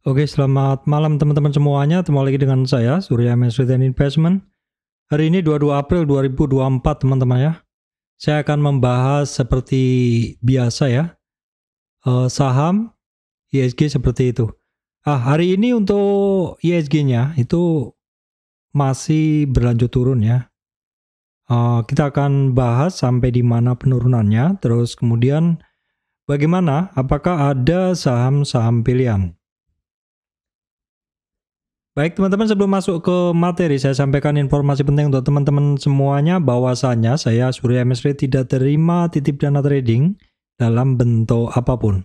Oke, selamat malam teman-teman semuanya. Ketemu lagi dengan saya, Surya Mesrit Investment. Hari ini 22 April 2024, teman-teman ya. Saya akan membahas seperti biasa ya, saham ISG seperti itu. Hari ini untuk ISG-nya itu masih berlanjut turun ya. Kita akan bahas sampai di mana penurunannya, terus kemudian bagaimana, apakah ada saham-saham pilihan. Baik teman-teman, sebelum masuk ke materi, saya sampaikan informasi penting untuk teman-teman semuanya bahwasanya saya Surya Mesri tidak terima titip dana trading dalam bentuk apapun.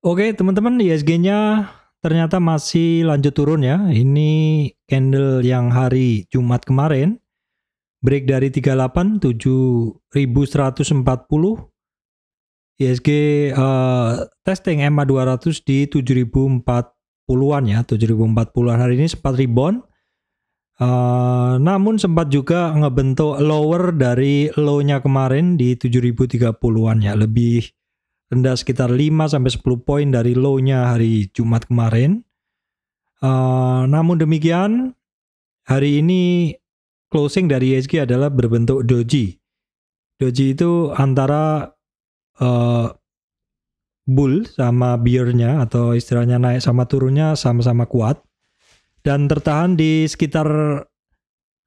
Oke teman-teman, ISG-nya ternyata masih lanjut turun ya. Ini candle yang hari Jumat kemarin, break dari 38, 7140. ISG testing EMA 200 di 7040-an ya, 7040-an. Hari ini sempat rebound, namun sempat juga ngebentuk lower dari low-nya kemarin di 7030-an ya, lebih rendah sekitar 5-10 poin dari low-nya hari Jumat kemarin. Namun demikian, hari ini closing dari ISG adalah berbentuk doji. Doji itu antara bull sama bear-nya atau istilahnya naik sama turunnya sama-sama kuat dan tertahan di sekitar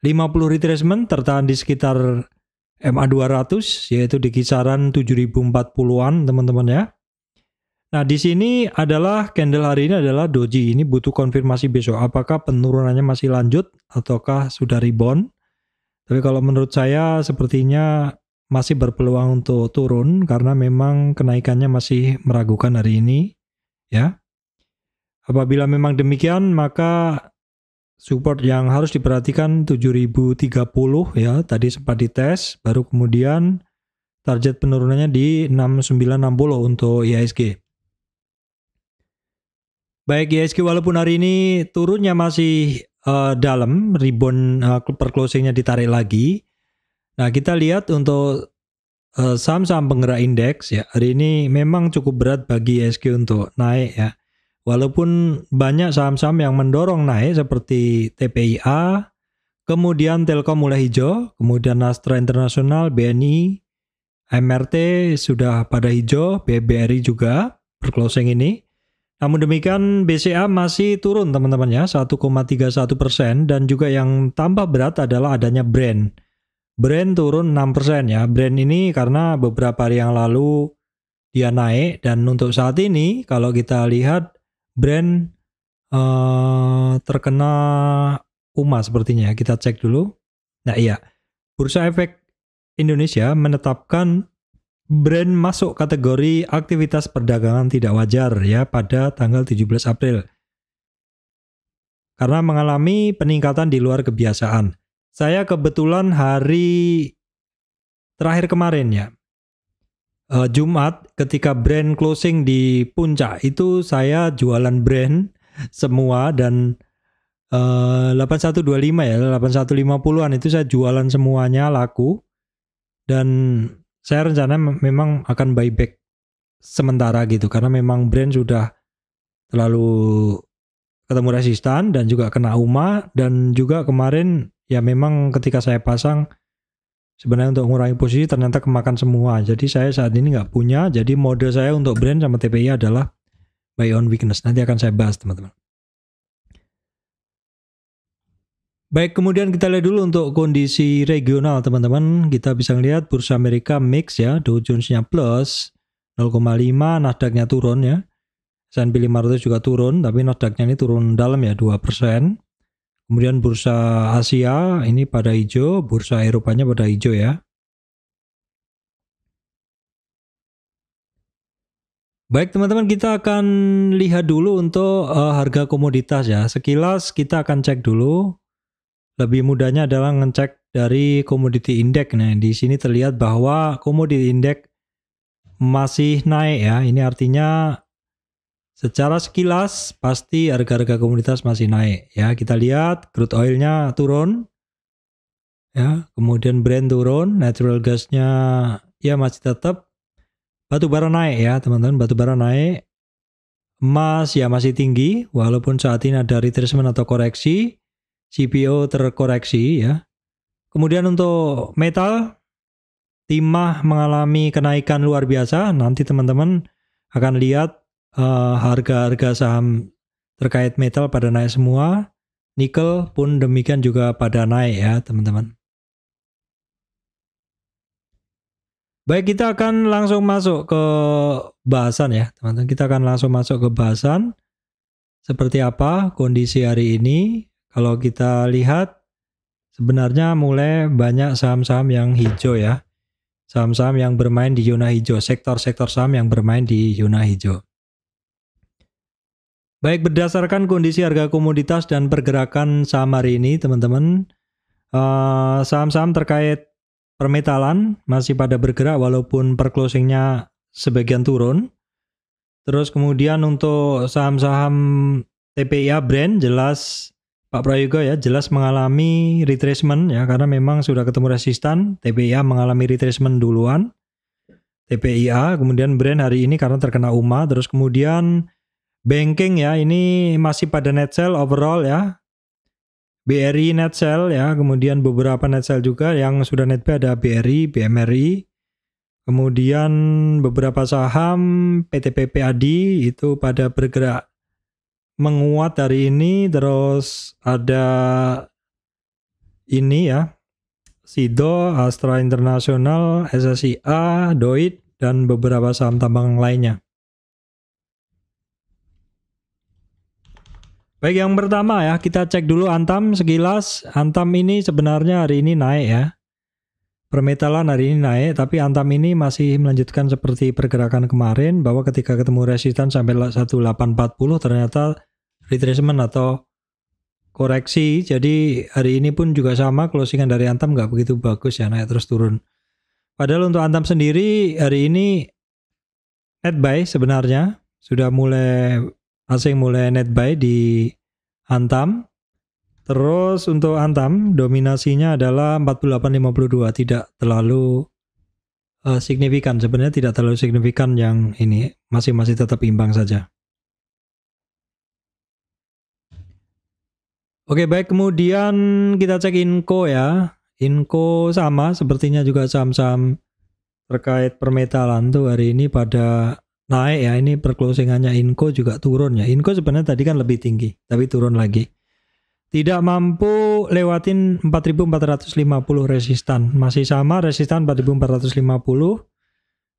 50 retracement, tertahan di sekitar MA 200 yaitu di kisaran 7040-an teman-teman ya. Nah, di sini adalah candle hari ini adalah doji. Ini butuh konfirmasi besok apakah penurunannya masih lanjut ataukah sudah rebound. Tapi kalau menurut saya sepertinya masih berpeluang untuk turun karena memang kenaikannya masih meragukan hari ini ya. Apabila memang demikian maka support yang harus diperhatikan 7030 ya, tadi sempat dites, baru kemudian target penurunannya di 6960 untuk IHSG. Baik, IHSG walaupun hari ini turunnya masih dalam, rebound per closingnya ditarik lagi. Nah, kita lihat untuk saham-saham penggerak indeks ya, hari ini memang cukup berat bagi IHSG untuk naik ya. Walaupun banyak saham-saham yang mendorong naik seperti TPIA, kemudian Telkom mulai hijau, kemudian Astra International, BNI, MRT sudah pada hijau, BBRI juga per closing ini. Namun demikian BCA masih turun teman-teman ya, 1,31% dan juga yang tambah berat adalah adanya Brand. Brand turun 6% ya. Brand ini karena beberapa hari yang lalu dia naik dan untuk saat ini kalau kita lihat Brand terkena UMA sepertinya ya. Kita cek dulu. Nah iya, Bursa Efek Indonesia menetapkan Brand masuk kategori aktivitas perdagangan tidak wajar ya pada tanggal 17 April. Karena mengalami peningkatan di luar kebiasaan. Saya kebetulan hari terakhir kemarin ya, Jumat ketika Brand closing di puncak itu saya jualan Brand semua dan 8125 ya, 8150-an itu saya jualan semuanya laku dan saya rencana memang akan buyback sementara gitu karena memang Brand sudah terlalu ketemu resistan dan juga kena UMA dan juga kemarin ya memang ketika saya pasang sebenarnya untuk mengurangi posisi ternyata kemakan semua. Jadi saya saat ini nggak punya. Jadi mode saya untuk Brand sama TPI adalah buy on weakness. Nanti akan saya bahas teman-teman. Baik, kemudian kita lihat dulu untuk kondisi regional teman-teman. Kita bisa lihat Bursa Amerika mix ya. Dow Jones-nya plus 0,5, Nasdaq-nya turun ya. S&P 500 juga turun, tapi Nasdaq-nya ini turun dalam ya 2%. Kemudian bursa Asia ini pada hijau, bursa Eropanya pada hijau ya. Baik teman-teman, kita akan lihat dulu untuk harga komoditas ya. Sekilas kita akan cek dulu. Lebih mudahnya adalah ngecek dari komoditi indeks. Nah, di sini terlihat bahwa komoditi indeks masih naik ya. Ini artinya secara sekilas pasti harga-harga komoditas masih naik ya. Kita lihat crude oil-nya turun ya, kemudian Brent turun, natural gas-nya ya masih tetap Batu bara naik ya teman-teman, batu bara naik. Emas ya masih tinggi walaupun saat ini ada retracement atau koreksi. CPO terkoreksi ya. Kemudian untuk metal, timah mengalami kenaikan luar biasa. Nanti teman-teman akan lihat harga-harga saham terkait metal pada naik semua. Nikel pun demikian juga pada naik ya teman-teman. Baik, kita akan langsung masuk ke bahasan ya teman-teman. Kita akan langsung masuk ke bahasan. Seperti apa kondisi hari ini. Kalau kita lihat sebenarnya mulai banyak saham-saham yang hijau ya. Saham-saham yang bermain di zona hijau. Sektor-sektor saham yang bermain di zona hijau. Baik, berdasarkan kondisi harga komoditas dan pergerakan saham hari ini teman-teman. Saham-saham terkait permetalan masih pada bergerak walaupun per closingnya sebagian turun. Terus kemudian untuk saham-saham TPIA Brand jelas Pak Prayoga ya jelas mengalami retracement ya karena memang sudah ketemu resistan. TPIA mengalami retracement duluan. TPIA kemudian Brand hari ini karena terkena UMA. Terus kemudian banking ya ini masih pada net sell overall ya. BRI net sell ya, kemudian beberapa net sell juga yang sudah net buy ada BRI, BMRI. Kemudian beberapa saham PTPP Adi itu pada bergerak menguat hari ini. Terus ada ini ya, Sido, Astra International, SSIA, Doit, dan beberapa saham tambang lainnya. Baik, yang pertama ya, kita cek dulu Antam sekilas. Antam ini sebenarnya hari ini naik ya. Permetalan hari ini naik, tapi Antam ini masih melanjutkan seperti pergerakan kemarin bahwa ketika ketemu resistan sampai 1840 ternyata retracement atau koreksi. Jadi hari ini pun juga sama, closingan dari Antam nggak begitu bagus ya, naik terus turun. Padahal untuk Antam sendiri hari ini net buy sebenarnya sudah mulai asing mulai net buy di Antam. Terus untuk Antam dominasinya adalah 48.52, tidak terlalu signifikan. Sebenarnya tidak terlalu signifikan yang ini, masih tetap imbang saja. Oke, baik, kemudian kita cek Inco ya. Inco sama sepertinya juga saham-saham terkait permetalan tuh hari ini pada naik ya. Ini perclosingannya Inco juga turun ya. Inco sebenarnya tadi kan lebih tinggi tapi turun lagi. Tidak mampu lewatin 4.450 resistan. Masih sama resistan 4.450.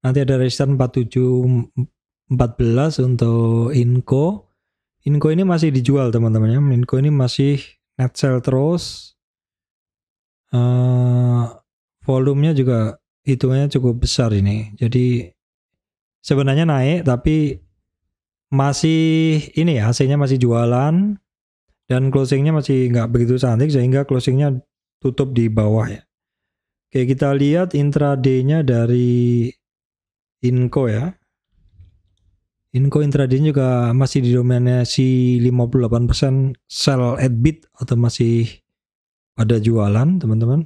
Nanti ada resistan 4.714 untuk Inco. Inco ini masih dijual teman-teman ya. Inco ini masih net sell terus. Volumenya juga hitungannya cukup besar ini. Jadi sebenarnya naik tapi masih ini ya, hasilnya masih jualan. Dan closingnya masih nggak begitu cantik sehingga closingnya tutup di bawah ya. Oke, kita lihat intraday-nya dari Inco ya. Inco intraday juga masih didominasi 58% sell at bid atau masih ada jualan teman-teman.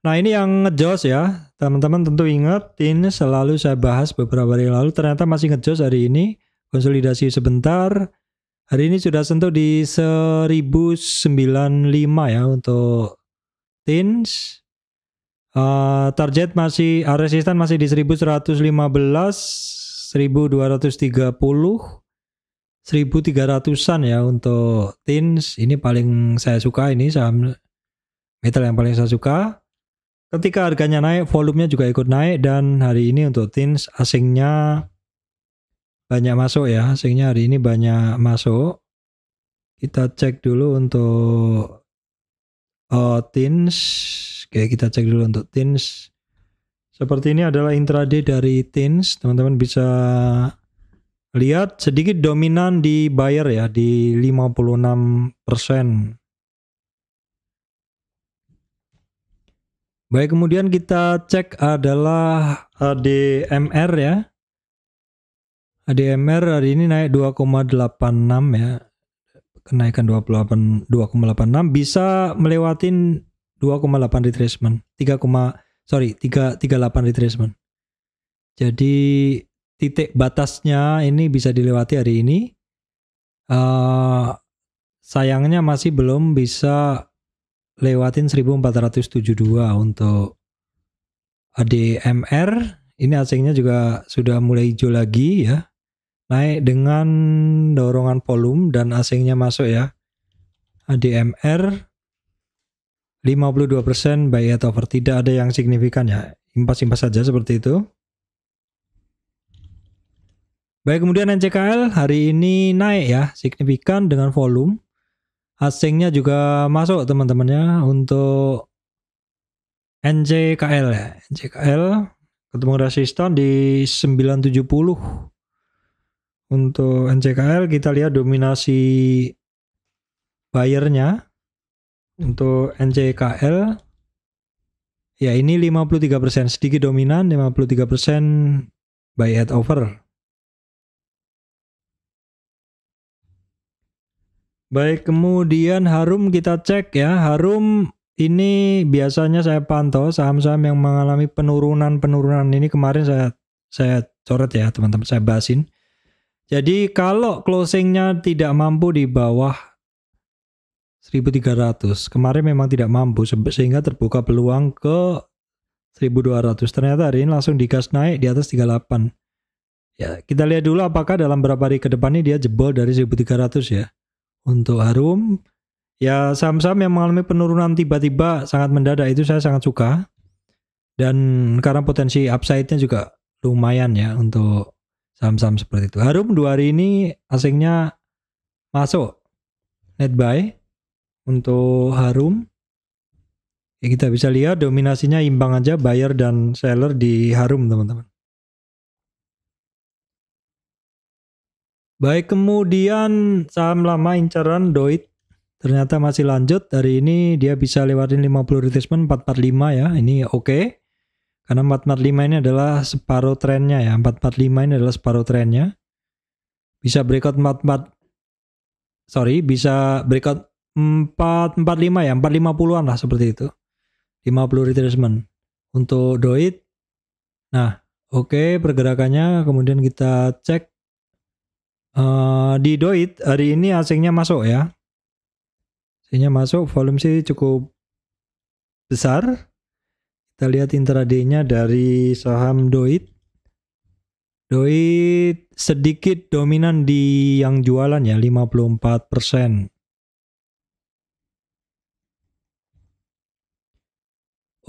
Nah ini yang ngejos ya teman-teman, tentu ingat ini selalu saya bahas beberapa hari lalu, ternyata masih ngejos hari ini. Konsolidasi sebentar. Hari ini sudah sentuh di 1095 ya untuk TINS. Target masih, resistan masih di 1115, 1230, 1300-an ya untuk TINS. Ini paling saya suka, ini saham metal yang paling saya suka. Ketika harganya naik, volumenya juga ikut naik, dan hari ini untuk TINS asingnya banyak masuk ya, asingnya hari ini banyak masuk. Kita cek dulu untuk TINS. Oke, kita cek dulu untuk TINS. Seperti ini adalah intraday dari TINS. Teman-teman bisa lihat sedikit dominan di buyer ya, di 56%. Baik, kemudian kita cek adalah ADMR ya. ADMR hari ini naik 2,86 ya. Kenaikan 2,86 bisa melewatin 2,8 retracement. 3,38 retracement. Jadi titik batasnya ini bisa dilewati hari ini. Sayangnya masih belum bisa lewatin 1472 untuk ADMR. Ini asingnya juga sudah mulai hijau lagi ya. Naik dengan dorongan volume dan asingnya masuk ya. ADMR 52% buy at over, tidak ada yang signifikan ya. Impas-impas saja seperti itu. Baik, kemudian NCKL hari ini naik ya, signifikan dengan volume. Asingnya juga masuk teman-temannya untuk NCKL ya. NCKL ketemu resisten di 970. Untuk NCKL kita lihat dominasi buyernya. Untuk NCKL ya ini 53%, sedikit dominan, 53% buy at over. Baik, kemudian Harum kita cek ya. Harum ini biasanya saya pantau saham-saham yang mengalami penurunan ini kemarin saya coret ya teman-teman, saya bahasin. Jadi kalau closingnya tidak mampu di bawah 1300, kemarin memang tidak mampu sehingga terbuka peluang ke 1200. Ternyata hari ini langsung digas naik di atas 38. Ya, kita lihat dulu apakah dalam beberapa hari ke depan ini dia jebol dari 1300 ya. Untuk Harum, ya saham-saham yang mengalami penurunan tiba-tiba sangat mendadak itu saya sangat suka. Dan karena potensi upside-nya juga lumayan ya untuk saham-saham seperti itu. Harum 2 hari ini asingnya masuk net buy untuk Harum. Ya, kita bisa lihat dominasinya imbang aja buyer dan seller di Harum teman-teman. Baik, kemudian saham lama incaran Doit ternyata masih lanjut. Hari ini dia bisa lewatin 50 retracement 445 ya. Ini oke. Karena 445 ini adalah separuh trennya ya. 445 ini adalah separuh trennya. Bisa breakout bisa breakout 445 ya, 450-an lah seperti itu. 50 retracement untuk Doit. Nah, oke pergerakannya. Kemudian kita cek di Doit hari ini asingnya masuk ya. Asingnya masuk, volume sih cukup besar. Kita lihat intraday-nya dari saham Doit. Doit sedikit dominan di yang jualan ya, 54%.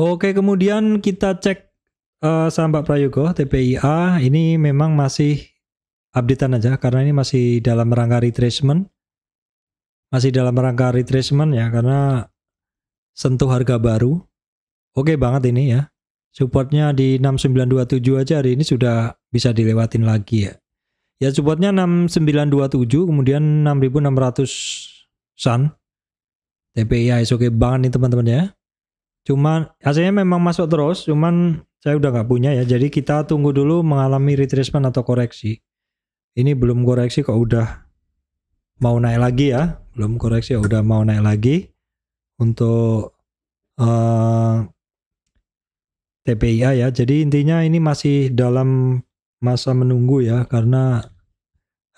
Oke, kemudian kita cek saham Pak Prayogo, TPIA. Ini memang masih updatean aja karena ini masih dalam rangka retracement. Masih dalam rangka retracement ya, karena sentuh harga baru. Oke banget ini ya. Supportnya di 6927 aja hari ini sudah bisa dilewatin lagi ya. Ya supportnya 6927, kemudian 6600-an. TPIA oke banget nih teman-teman ya. Cuman hasilnya memang masuk terus, cuman saya udah nggak punya ya. Jadi kita tunggu dulu mengalami retracement atau koreksi. Ini belum koreksi kok udah mau naik lagi ya. Belum koreksi ya udah mau naik lagi untuk TPIA ya. Jadi intinya ini masih dalam masa menunggu ya, karena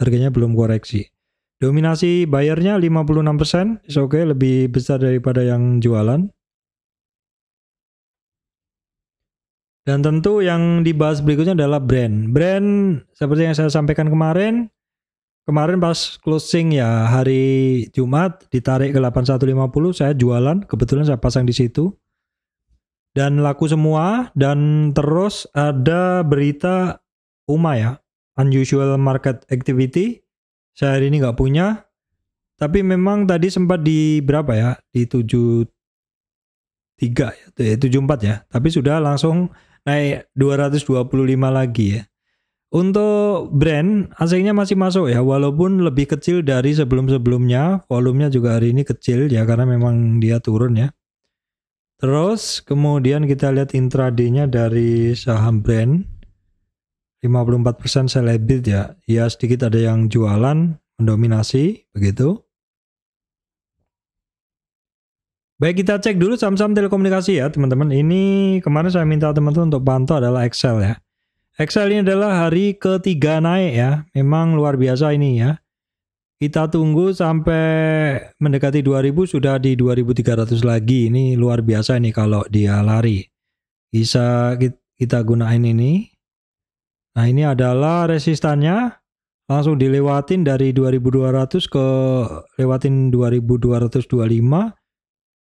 harganya belum koreksi. Dominasi bayarnya 56%, oke, lebih besar daripada yang jualan. Dan tentu yang dibahas berikutnya adalah brand. Brand seperti yang saya sampaikan kemarin pas closing ya hari Jumat ditarik ke 8150, saya jualan, kebetulan saya pasang di situ. Dan laku semua, dan terus ada berita UMA ya, unusual market activity. Saya hari ini nggak punya, tapi memang tadi sempat di berapa ya, di 73 ya, 74 ya, tapi sudah langsung naik 225 lagi ya. Untuk brand asingnya masih masuk ya, walaupun lebih kecil dari sebelum-sebelumnya. Volumenya juga hari ini kecil ya, karena memang dia turun ya. Terus kemudian kita lihat intraday-nya dari saham brand. 54% selebit ya. Ya sedikit ada yang jualan, mendominasi begitu. Baik, kita cek dulu saham-saham telekomunikasi ya teman-teman. Ini kemarin saya minta teman-teman untuk pantau adalah Excel ya. Excel ini adalah hari ketiga naik ya. Memang luar biasa ini ya. Kita tunggu sampai mendekati 2000 sudah di 2300 lagi. Ini luar biasa ini kalau dia lari. Bisa kita gunain ini. Nah, ini adalah resistannya. Langsung dilewatin dari 2200 ke lewatin 2225,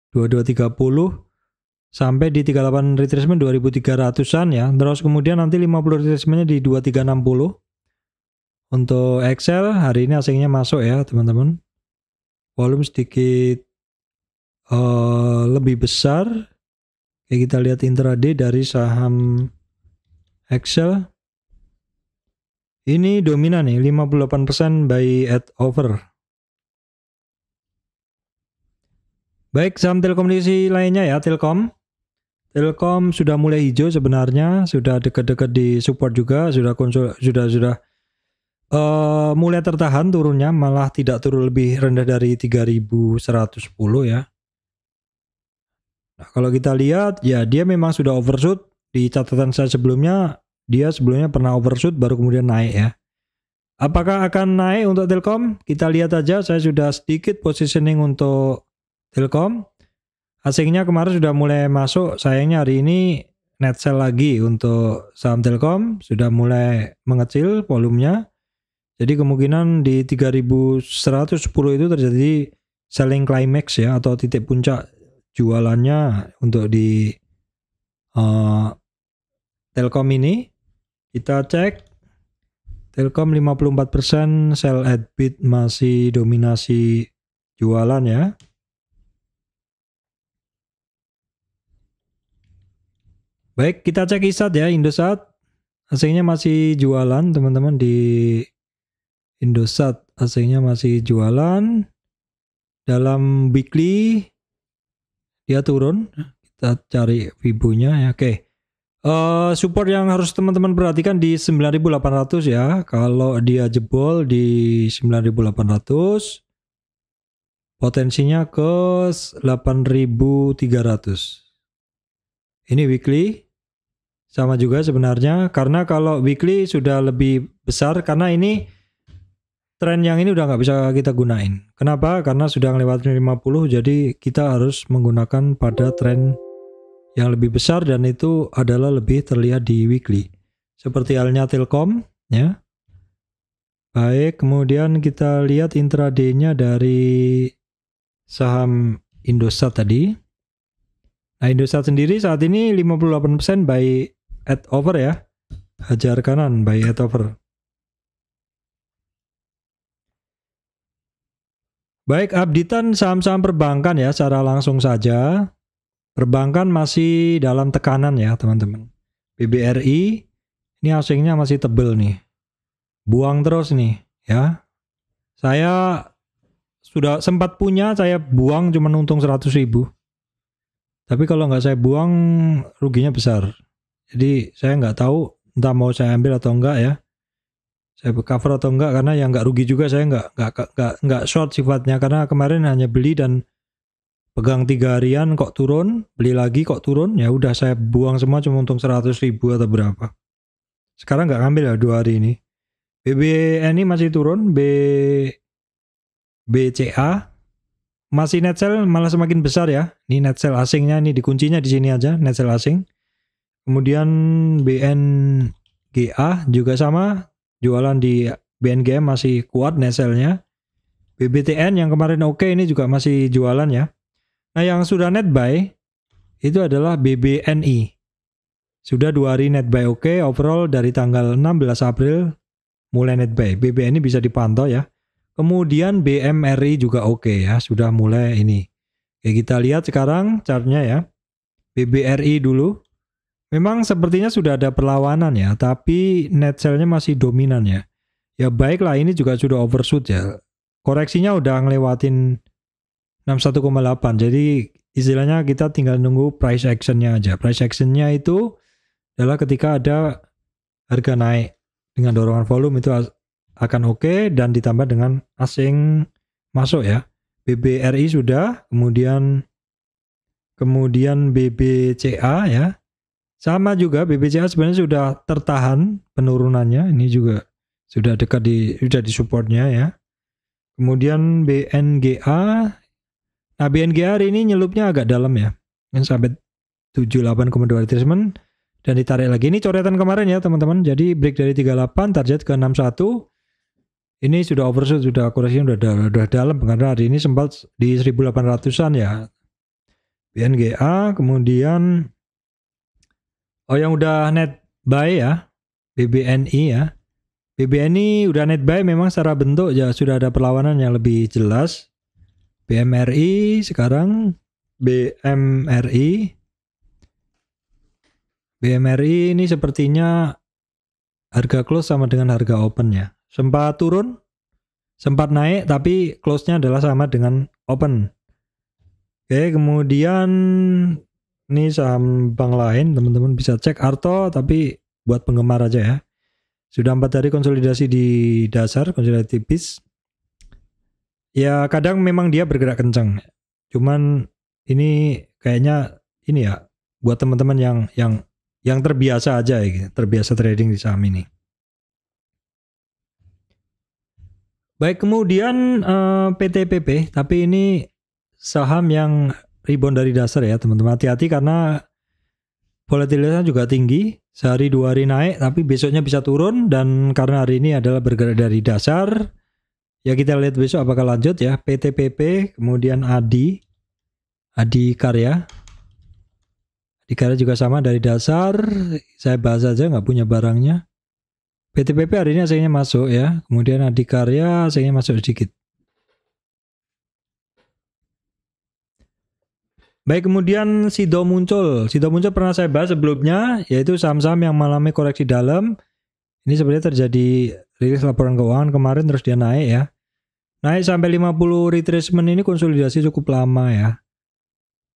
2230 sampai di 38 retracement 2300-an ya. Terus kemudian nanti 50 retracementnya di 2360. Untuk Excel hari ini asingnya masuk ya teman-teman. Volume sedikit lebih besar. Kayak kita lihat intraday dari saham Excel. Ini dominan nih 58% buy at over. Baik, saham telekomunikasi lainnya ya, Telkom. Telkom sudah mulai hijau sebenarnya, sudah dekat-dekat di support juga, sudah mulai tertahan turunnya, malah tidak turun lebih rendah dari 3110 ya. Nah, kalau kita lihat ya dia memang sudah overshoot. Di catatan saya sebelumnya, dia sebelumnya pernah overshoot baru kemudian naik ya. Apakah akan naik untuk Telkom? Kita lihat aja, saya sudah sedikit positioning untuk Telkom. Asingnya kemarin sudah mulai masuk, sayangnya hari ini net sell lagi untuk saham Telkom, sudah mulai mengecil volumenya. Jadi kemungkinan di 3110 itu terjadi selling climax ya, atau titik puncak jualannya untuk di Telkom ini. Kita cek Telkom 54%, sell at bid masih dominasi jualan ya. Baik, kita cek ISAT ya, Indosat. Asingnya masih jualan teman-teman di Indosat, asingnya masih jualan. Dalam weekly dia turun. Kita cari Fibo-nya ya. Oke. Support yang harus teman-teman perhatikan di 9800 ya. Kalau dia jebol di 9800, potensinya ke 8300. Ini weekly. Sama juga sebenarnya, karena kalau weekly sudah lebih besar, karena ini tren yang ini udah nggak bisa kita gunain. Kenapa? Karena sudah melewati 50, jadi kita harus menggunakan pada tren yang lebih besar, dan itu adalah lebih terlihat di weekly. Seperti halnya Telkom ya. Baik, kemudian kita lihat intraday-nya dari saham Indosat tadi. Nah, Indosat sendiri saat ini 58% buy at over ya. Hajar kanan buy at over. Baik, updatean saham-saham perbankan ya, secara langsung saja. Perbankan masih dalam tekanan ya teman-teman. BBRI ini asingnya masih tebel nih. Buang terus nih ya. Saya sudah sempat punya, saya buang cuma untung 100.000. Tapi kalau nggak saya buang ruginya besar. Jadi saya nggak tahu entah mau saya ambil atau enggak ya. Saya cover atau enggak, karena yang nggak rugi juga saya nggak short sifatnya, karena kemarin hanya beli dan pegang 3 harian kok turun, beli lagi kok turun, ya udah saya buang semua cuma untung 100.000 atau berapa. Sekarang nggak ngambil ya 2 hari ini. BBNI masih turun, BCA masih net sell malah semakin besar ya. Ini net sell asingnya, ini dikuncinya di sini aja, net sell asing. Kemudian BNGA juga sama, jualan di BNGA masih kuat net sell-nya. BBTN yang kemarin oke, ini juga masih jualan ya. Nah, yang sudah net buy itu adalah BBNI. Sudah 2 hari net buy oke, overall dari tanggal 16 April mulai net buy. BBNI bisa dipantau ya. Kemudian BMRI juga oke ya, sudah mulai ini. Oke, kita lihat sekarang chartnya ya. BBRI dulu. Memang sepertinya sudah ada perlawanan ya, tapi net sell-nya masih dominan ya. Ya baiklah, ini juga sudah overshoot ya. Koreksinya udah ngelewatin 61,8. Jadi istilahnya kita tinggal nunggu price action-nya aja. Price action-nya itu adalah ketika ada harga naik dengan dorongan volume itu akan oke, dan ditambah dengan asing masuk ya. BBRI sudah, kemudian BBCA ya. Sama juga BBCA sebenarnya sudah tertahan penurunannya, ini juga sudah dekat sudah di supportnya ya. Kemudian BNGA, nah BNGA hari ini nyelupnya agak dalam ya, yang sampai 78,2 retracement dan ditarik lagi. Ini coretan kemarin ya teman-teman, jadi break dari 38 target ke 61. Ini sudah overshoot, sudah koreksinya udah dalam karena hari ini sempat di 1800-an ya. BNGA, kemudian yang udah net buy ya, BBNI ya. BBNI udah net buy memang secara bentuk ya sudah ada perlawanan yang lebih jelas. BMRI sekarang BMRI ini sepertinya harga close sama dengan harga open ya. Sempat turun, sempat naik, tapi close-nya adalah sama dengan open. Oke, kemudian ini saham bank lain, teman-teman bisa cek Arto, tapi buat penggemar aja ya. Sudah 4 hari konsolidasi di dasar, konsolidasi tipis. Ya kadang memang dia bergerak kencang. Cuman ini kayaknya ini ya, buat teman-teman yang terbiasa aja ya, terbiasa trading di saham ini. Baik, kemudian PTPP, tapi ini saham yang rebound dari dasar ya teman-teman. Hati-hati karena volatilitasnya juga tinggi. Sehari 2 hari naik, tapi besoknya bisa turun. Dan karena hari ini adalah bergerak dari dasar, ya kita lihat besok apakah lanjut ya. PTPP, kemudian Adi Karya. Adi Karya juga sama dari dasar. Saya bahas aja, nggak punya barangnya. PTPP hari ini hasilnya masuk ya. Kemudian Adi Karya hasilnya masuk sedikit. Baik, kemudian Sido muncul. Sido muncul pernah saya bahas sebelumnya, yaitu saham-saham yang mengalami koreksi dalam. Ini sebenarnya terjadi rilis laporan keuangan kemarin terus dia naik ya. Naik sampai 50 retracement, ini konsolidasi cukup lama ya.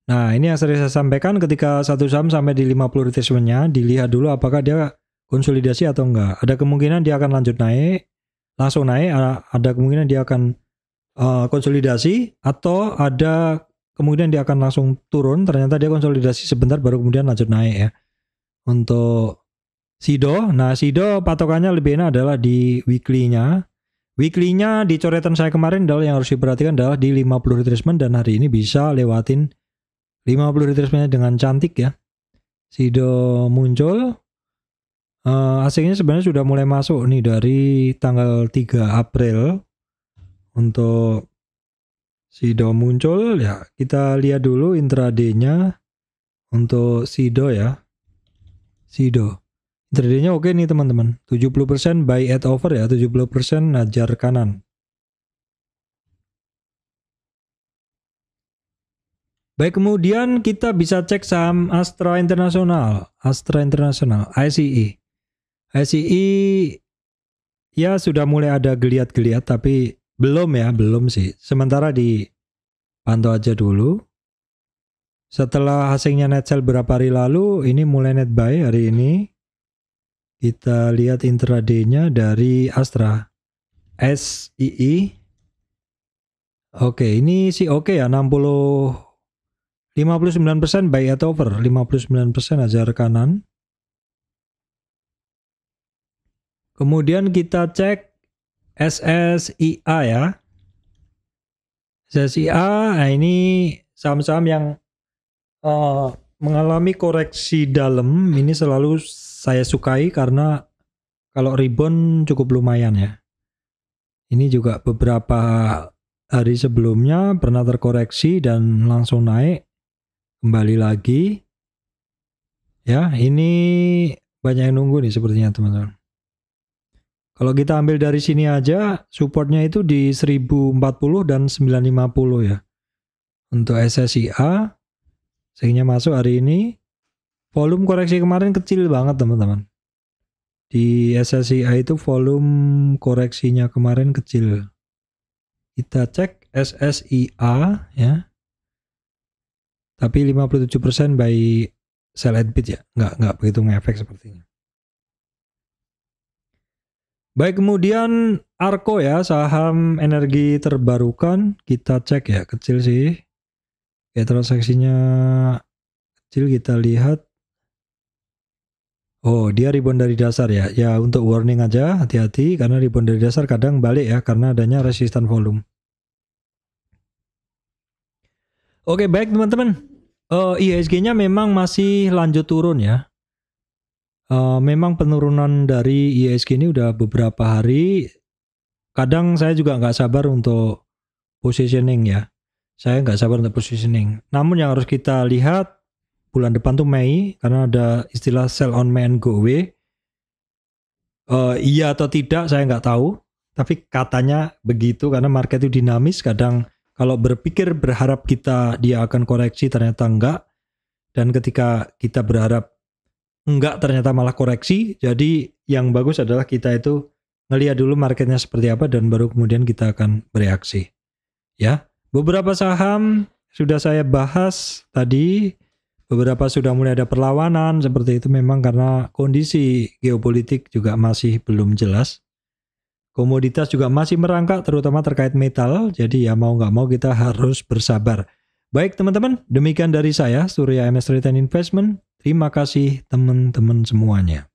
Nah, ini yang sering saya sampaikan, ketika satu saham sampai di 50 retracementnya, dilihat dulu apakah dia konsolidasi atau enggak. Ada kemungkinan dia akan lanjut naik, langsung naik, ada kemungkinan dia akan konsolidasi, atau ada kemungkinan dia akan langsung turun, ternyata dia konsolidasi sebentar baru kemudian lanjut naik ya. Untuk Sido, nah Sido patokannya lebih enak adalah di weekly-nya. Weekly-nya di coretan saya kemarin adalah yang harus diperhatikan adalah di 50 retracement, dan hari ini bisa lewatin 50 retracement dengan cantik ya. Sido muncul, hasilnya sebenarnya sudah mulai masuk nih dari tanggal 3 April. Untuk Sido muncul ya, kita lihat dulu intraday-nya untuk Sido ya. Sido intraday-nya oke nih teman-teman, 70% buy at over ya, 70% najar kanan. Baik, kemudian kita bisa cek saham Astra International, ICE. ICE ya sudah mulai ada geliat-geliat, tapi belum sih. Sementara dipantau aja dulu. Setelah hasilnya net sell berapa hari lalu, ini mulai net buy hari ini. Kita lihat intraday-nya dari Astra SII. Oke, ini sih oke ya, 59% buy at over, 59% ajar kanan. Kemudian kita cek SSIA ya. SSIA, nah ini saham-saham yang mengalami koreksi dalam, ini selalu saya sukai karena kalau rebound cukup lumayan ya. Ini juga beberapa hari sebelumnya pernah terkoreksi dan langsung naik kembali lagi ya. Ini banyak yang nunggu nih sepertinya teman-teman. Kalau kita ambil dari sini aja, supportnya itu di 1040 dan 950 ya. Untuk SSIA sehingga masuk hari ini. Volume koreksi kemarin kecil banget teman-teman. Di SSIA itu volume koreksinya kemarin kecil. Kita cek SSIA ya. Tapi 57% by sell at bid ya. Nggak begitu ngefek sepertinya. Baik, kemudian Arko ya, saham energi terbarukan. Kita cek ya, kecil sih. Ya, transaksinya kecil, kita lihat. Oh, dia rebound dari dasar ya. Ya untuk warning aja, hati-hati karena rebound dari dasar kadang balik ya karena adanya resistan volume. Oke, baik teman-teman. IHSG-nya memang masih lanjut turun ya. Memang penurunan dari IHSG ini udah beberapa hari. Kadang saya juga nggak sabar untuk positioning ya. Saya nggak sabar untuk positioning. Namun yang harus kita lihat bulan depan tuh Mei, karena ada istilah sell on May and go away. Iya atau tidak saya nggak tahu, tapi katanya begitu karena market itu dinamis. Kadang kalau berpikir berharap dia akan koreksi ternyata enggak, dan ketika kita berharap enggak ternyata malah koreksi. Jadi yang bagus adalah kita itu ngelihat dulu marketnya seperti apa dan baru kemudian kita akan bereaksi. Ya, beberapa saham sudah saya bahas tadi. Beberapa sudah mulai ada perlawanan seperti itu memang karena kondisi geopolitik juga masih belum jelas. Komoditas juga masih merangkak terutama terkait metal. Jadi ya mau nggak mau kita harus bersabar. Baik teman-teman, demikian dari saya Surya MS Return Investment. Terima kasih teman-teman semuanya.